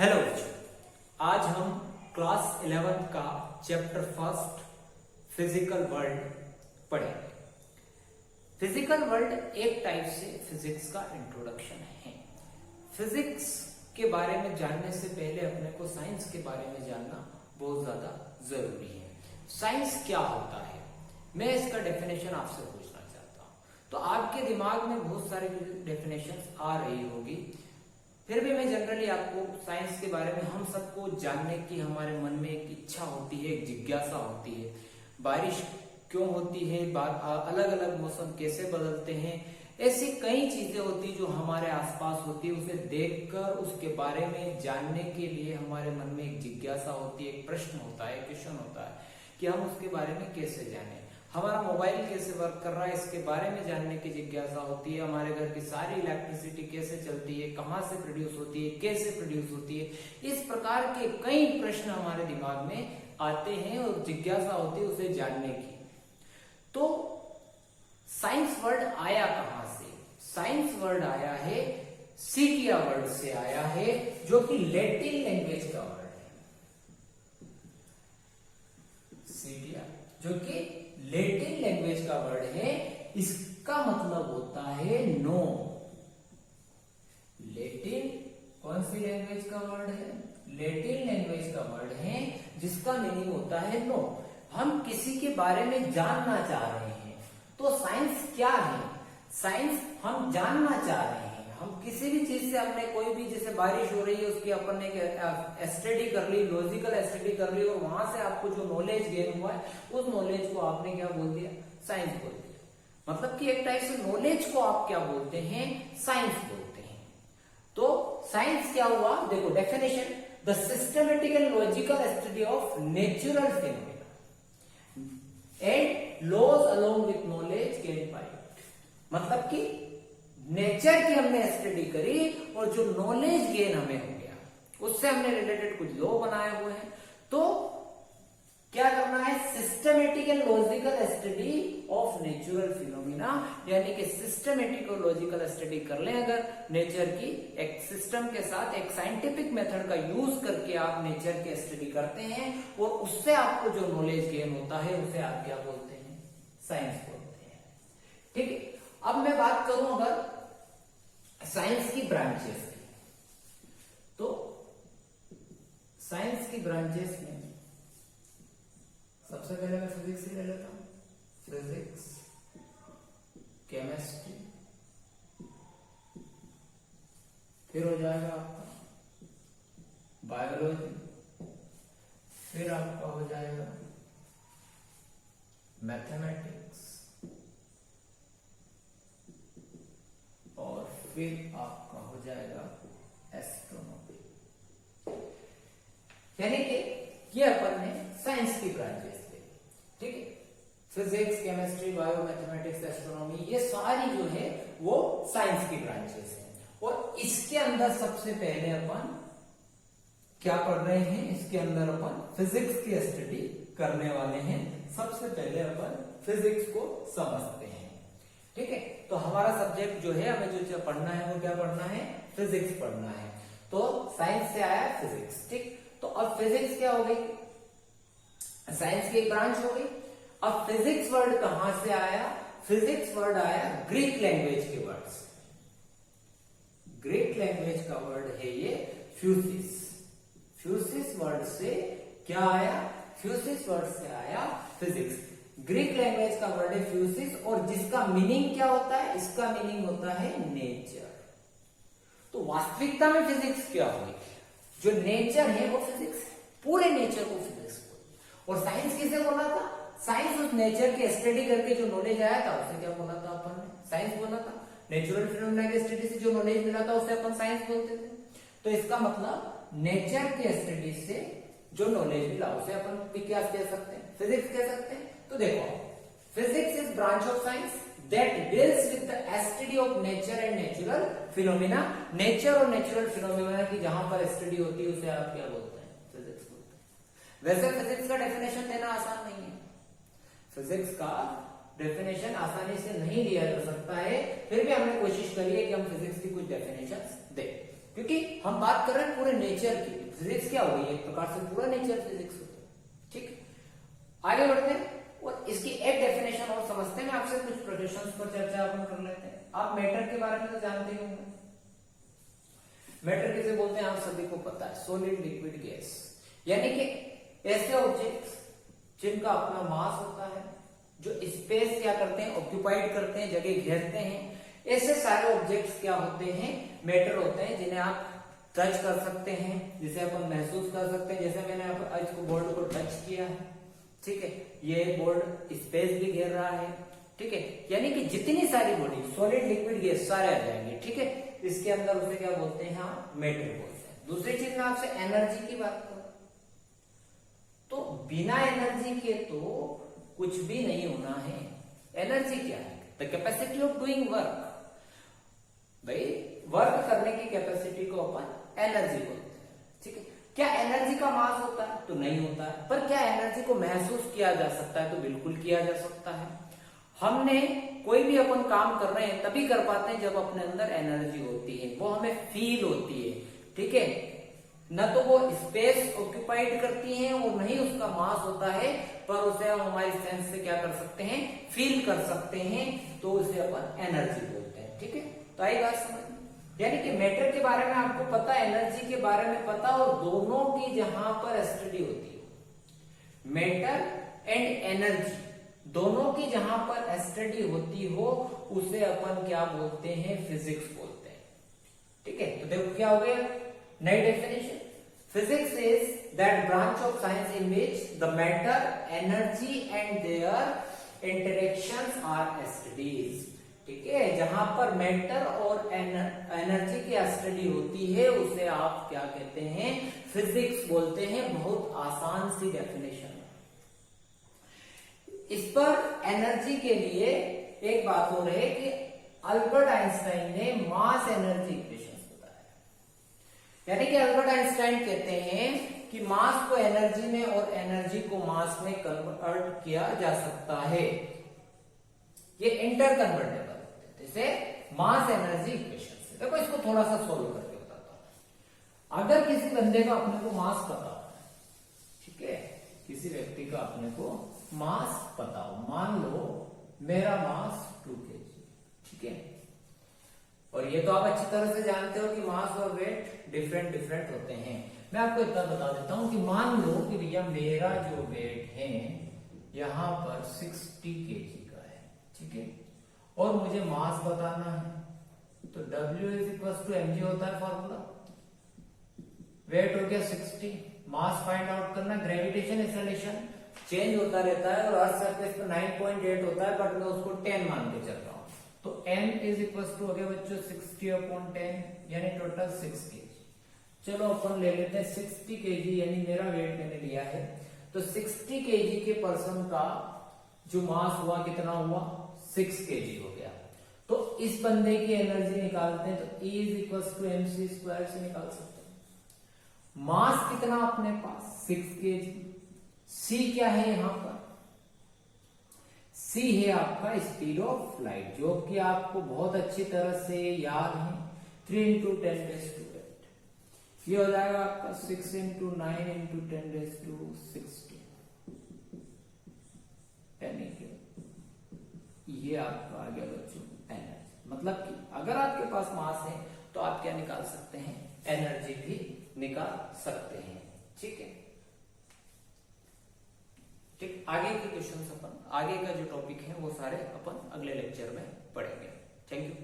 Hello बच्चों, आज हम क्लास 11 का चैप्टर फर्स्ट फिजिकल वर्ल्ड पढ़ेंगे। फिजिकल वर्ल्ड एक टाइप से फिजिक्स का इंट्रोडक्शन है। फिजिक्स के बारे में जानने से पहले अपने को साइंस के बारे में जानना बहुत ज्यादा जरूरी है। साइंस क्या होता है, मैं इसका डेफिनेशन आपसे पूछना चाहता हूं। तो आपके दिमाग में बहुत सारे डेफिनेशन आ रही होगी, फिर भी मैं जनरली आपको साइंस के बारे में हम सबको जानने की हमारे मन में एक इच्छा होती है, एक जिज्ञासा होती है। बारिश क्यों होती है, अलग अलग मौसम कैसे बदलते हैं, ऐसी कई चीजें होती जो हमारे आसपास होती है। उसे देखकर उसके बारे में जानने के लिए हमारे मन में एक जिज्ञासा होती है, एक प्रश्न होता है, क्वेश्चन होता है कि हम उसके बारे में कैसे जाने। हमारा मोबाइल कैसे वर्क कर रहा है, इसके बारे में जानने की जिज्ञासा होती है। हमारे घर की सारी इलेक्ट्रिसिटी कैसे चलती है, कहाँ से प्रोड्यूस होती है, कैसे प्रोड्यूस होती है। इस प्रकार के कई प्रश्न हमारे दिमाग में आते हैं और जिज्ञासा होती है उसे जानने की। तो साइंस वर्ड आया कहां से? साइंस वर्ड आया है, सीटिया वर्ड से आया है, जो कि लैटिन लैंग्वेज का वर्ड है। सीटिया जो कि लैटिन लैंग्वेज का वर्ड है, इसका मतलब होता है नो। लैटिन कौन सी लैंग्वेज का वर्ड है? लैटिन लैंग्वेज का वर्ड है, जिसका मीनिंग होता है नो। हम किसी के बारे में जानना चाह रहे हैं। तो साइंस क्या है? साइंस हम जानना चाह रहे हैं। हम किसी भी चीज से हमने कोई भी, जैसे बारिश हो रही है उसकी अपन ने स्टडी कर ली, लॉजिकल स्टडी कर ली, और वहां से आपको जो नॉलेज गेन हुआ है उस नॉलेज को आपने क्या बोल दिया? साइंस बोल दिया। मतलब कि एक टाइप से नॉलेज को आप क्या बोलते हैं? साइंस बोलते हैं। तो साइंस क्या हुआ? देखो definition, the systematic and logical study of natural phenomena and laws along with knowledge gain by it. मतलब कि नेचर की हमने स्टडी करी और जो नॉलेज गेन हमें हो गया उससे हमने रिलेटेड कुछ लॉ बनाए हुए हैं। तो क्या करना है? Systematic and logical study of natural phenomena, यानी कि सिस्टमेटिक और लॉजिकल स्टडी कर लें अगर नेचर की, एक सिस्टम के साथ एक साइंटिफिक मेथड का यूज करके आप नेचर की स्टडी करते हैं और उससे आपको जो नॉलेज गेन होता है उसे आप क्या बोलते हैं? साइंस बोलते हैं। ठीक है, अब मैं बात करूं अगर साइंस की ब्रांचेस की, तो साइंस की ब्रांचेस में सबसे पहले मैं फिजिक्स ही ले लेता हूं। फिजिक्स, केमिस्ट्री, फिर हो जाएगा आपका बायोलॉजी, फिर आपका हो जाएगा मैथमेटिक्स, और फिर आपका हो जाएगा एस्ट्रोनॉमी। यानी कि ये अपन ने साइंस की ब्रांचेस ली। ठीक है, physics, chemistry, bio, mathematics, astronomy, ये सारी जो है वो साइंस की ब्रांचेस हैं। और इसके अंदर सबसे पहले अपन क्या पढ़ रहे हैं? इसके अंदर अपन फिजिक्स की स्टडी करने वाले हैं। सबसे पहले अपन फिजिक्स को समझते हैं। ठीक है, तो हमारा सब्जेक्ट जो है, हमें जो पढ़ना है वो क्या पढ़ना है? फिजिक्स पढ़ना है। तो साइंस से आया फिजिक्स। ठीक, तो अब फिजिक्स क्या हो गई? साइंस की एक ब्रांच हो गई। अब फिजिक्स वर्ड कहां से आया? फिजिक्स वर्ड आया ग्रीक लैंग्वेज के वर्ड से। ग्रीक लैंग्वेज का वर्ड है ये फ्यूसिस। फ्यूसिस वर्ड से क्या आया? फ्यूसिस वर्ड से आया फिजिक्स। ग्रीक लैंग्वेज का वर्ड है फ्यूसिस, और जिसका मीनिंग क्या होता है? इसका मीनिंग होता है नेचर। तो वास्तविकता में फिजिक्स क्या हुई? जो नेचर है वो फिजिक्स है, पूरे नेचर को फिजिक्स बोलते। और साइंस किसे बोला था? साइंस उस नेचर की स्टडी करके जो नॉलेज आया था उसे क्या बोला था अपन ने? साइंस बोला था। नेचुरल फिनोमेना की स्टडी से जो नॉलेज मिला था उसे अपन साइंस बोलते थे। तो इसका मतलब नेचर की स्टडी से जो नॉलेज मिला उसे अपन क्या कह सकते हैं? फिजिक्स कह सकते हैं। तो देखो, physics is branch of science that deals with the study of nature and natural phenomena. Nature और नेचुरल फिनोमेना की जहां पर स्टडी होती है उसे आप क्या बोलते हैं? फिजिक्स बोलते हैं। वैसे फिजिक्स का डेफिनेशन देना आसान नहीं है। फिजिक्स का डेफिनेशन आसानी से नहीं दिया जा सकता है, फिर भी हमने कोशिश करी है कि हम फिजिक्स की कुछ डेफिनेशन दें। क्योंकि हम बात कर रहे हैं पूरे नेचर की। फिजिक्स क्या होगी, एक प्रकार से पूरा नेचर फिजिक्स होता है। ठीक, आगे बढ़ते हैं और इसकी एक डेफिनेशन और समझते हैं। मैं आपसे कुछ प्रोजेक्शंस पर चर्चा अपन कर लेते हैं। आप मैटर के बारे में तो जानते ही होंगे। मैटर किसे बोलते हैं आप सभी को पता है, सॉलिड लिक्विड गैस, यानी कि ऐसे ऑब्जेक्ट्स जिनका अपना मास होता है, जो स्पेस क्या करते हैं, ऑक्यूपाइड करते हैं, जगह घेरते हैं। ऐसे सारे ऑब्जेक्ट्स क्या होते हैं, मैटर होते हैं, जिन्हें आप टच कर सकते हैं, जिसे अपन महसूस कर सकते हैं। जैसे मैंने इसको बोर्ड को टच किया है, ठीक है, ये बोर्ड स्पेस भी घेर रहा है। ठीक है, यानी कि जितनी सारी बॉडी सॉलिड लिक्विड गैस सारे आ जाएंगे। ठीक है, इसके अंदर उसे क्या बोलते हैं, हम मैटर बोलते हैं। दूसरी चीज में आपसे एनर्जी की बात करूं तो बिना एनर्जी के तो कुछ भी नहीं होना है। एनर्जी क्या है, the capacity of doing work. भाई वर्क करने की कैपेसिटी को अपन एनर्जी बोलते हैं। ठीक है, क्या एनर्जी का मास होता है, तो नहीं होता है। पर क्या एनर्जी को महसूस किया जा सकता है, तो बिल्कुल किया जा सकता है। हमने कोई भी अपन काम कर रहे हैं तभी कर पाते हैं जब अपने अंदर एनर्जी होती है, वो हमें फील होती है। ठीक है, न तो वो स्पेस ऑक्यूपाइड करती है और नहीं उसका मास होता है, पर उसे हम हमारी सेंस से क्या कर सकते हैं, फील कर सकते हैं, तो उसे अपन एनर्जी बोलते हैं। ठीक है, तो आई बात समझ। यानी कि मैटर के बारे में आपको पता, एनर्जी के बारे में पता, और दोनों की जहां पर स्टडी होती है, मैटर एंड एनर्जी दोनों की जहां पर स्टडी होती हो, उसे अपन क्या बोलते हैं, फिजिक्स बोलते हैं। ठीक है, तो देखो क्या हो गया, नई definition. Physics is that branch of science in which the matter, energy and their interactions are studies. ठीक है, जहां पर मैटर और एनर्जी की स्टडी होती है, उसे आप क्या कहते हैं, फिजिक्स बोलते हैं। बहुत आसान सी डेफिनेशन। इस पर एनर्जी के लिए एक बात हो रही है कि अल्बर्ट आइंस्टाइन ने मास एनर्जी इक्वेशंस बताया। यानी कि अल्बर्ट आइंस्टाइन कहते हैं कि मास को एनर्जी में और एनर्जी को मास में कन्वर्ट किया जा सकता है। ये इंटर कन्वर्टेबल होते हैं, जैसे मास एनर्जी इक्वेशन। देखो इसको थोड़ा सा सोल्व करके बताता हूं। अगर किसी बंदे का अपने को मास पता हो, ठीक है, किसी व्यक्ति का अपने को मास पता हो, मान लो मेरा मास 2 kg, ठीक है, और ये तो आप अच्छी तरह से जानते हो कि मास और वेट डिफरेंट डिफरेंट होते हैं। मैं आपको इतना बता देता हूं कि मान लो कि भैया मेरा जो वेट है यहां पर 60 kg का है, ठीक है, और मुझे मास बताना है, तो W = mg होता है फॉर्मूला। वेट हो गया 60, मास फाइंड आउट करना, ग्रेविटेशन एक्सेलरेशन चेंज होता रहता है और अर्थ सरफेस पर 9.8 होता है, बट मैं उसको 10 मान के चल रहा हूं, तो m = हो गया बच्चों 60/10, यानी टोटल 6 kg। चलो अपन ले लेते हैं 60 kg, यानी मेरा वेट मैंने लिया है, तो 60 kg के पर्सन का जो मास हुआ कितना हुआ, 6 kg हो गया। तो इस बंदे की एनर्जी निकालते हैं, तो E = mc² से निकाल सकते हैं। मास कितना अपने पास, 6 kg। C क्या है यहां पर, C है आपका स्पीड ऑफ लाइट, जो कि आपको बहुत अच्छी तरह से याद है, 3 × 10⁸। ये हो जाएगा आपका 6 × 9 × 10⁻60, यानी कि ये आपका आ गया बच्चों एनर्जी। मतलब कि अगर आपके पास मास है तो आप क्या निकाल सकते हैं, एनर्जी भी निकाल सकते हैं। ठीक है, ठीक, आगे के क्वेश्चन अपन, आगे का जो टॉपिक है वो सारे अपन अगले लेक्चर में पढ़ेंगे। Thank you.